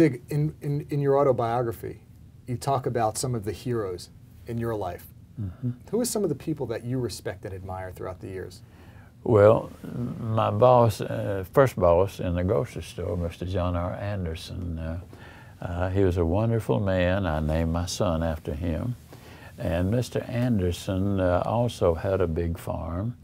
Zig, in your autobiography, you talk about some of the heroes in your life. Mm-hmm. Who are some of the people that you respect and admire throughout the years? Well, my boss, first boss in the grocery store, Mr. John R. Anderson, he was a wonderful man. I named my son after him. And Mr. Anderson also had a big farm,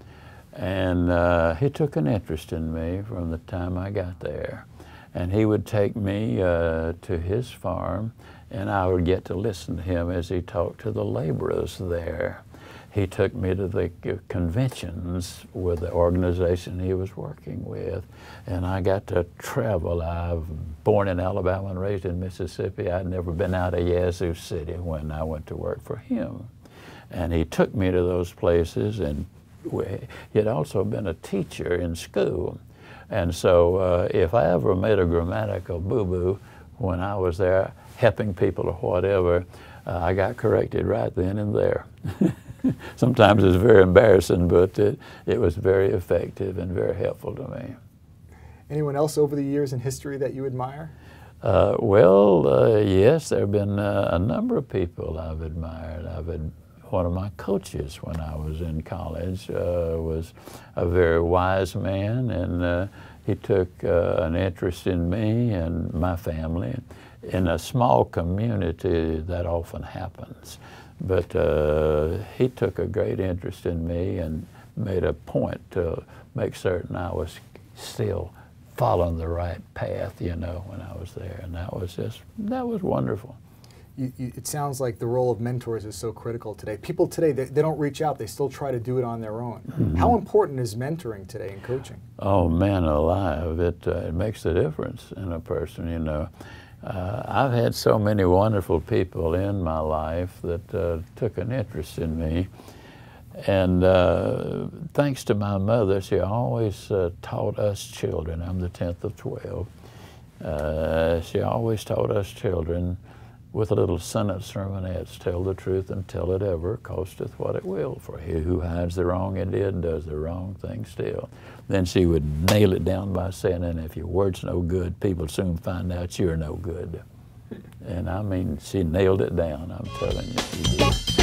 and he took an interest in me from the time I got there. And he would take me to his farm, and I would get to listen to him as he talked to the laborers there. He took me to the conventions with the organization he was working with, and I got to travel. I'm born in Alabama and raised in Mississippi. I'd never been out of Yazoo City when I went to work for him. And he took me to those places, and he had also been a teacher in school. And so if I ever made a grammatical boo-boo when I was there helping people or whatever, I got corrected right then and there. Sometimes it's very embarrassing, but it was very effective and very helpful to me. Anyone else over the years in history that you admire? Yes, there have been a number of people I've admired. One of my coaches when I was in college was a very wise man, and he took an interest in me and my family. In a small community, that often happens. But he took a great interest in me and made a point to make certain I was still following the right path, you know, when I was there. And that was wonderful. It sounds like the role of mentors is so critical today. People today, they don't reach out, they still try to do it on their own. Mm-hmm. How important is mentoring today in coaching? Oh, man alive, it makes a difference in a person, you know. I've had so many wonderful people in my life that took an interest in me. And thanks to my mother, she always taught us children. I'm the 10th of 12. She always taught us children with a little sentence sermonettes, tell the truth and tell it ever, costeth what it will. For he who hides the wrong it did does the wrong thing still. Then she would nail it down by saying, and if your word's no good, people soon find out you're no good. And I mean, she nailed it down, I'm telling you, she did.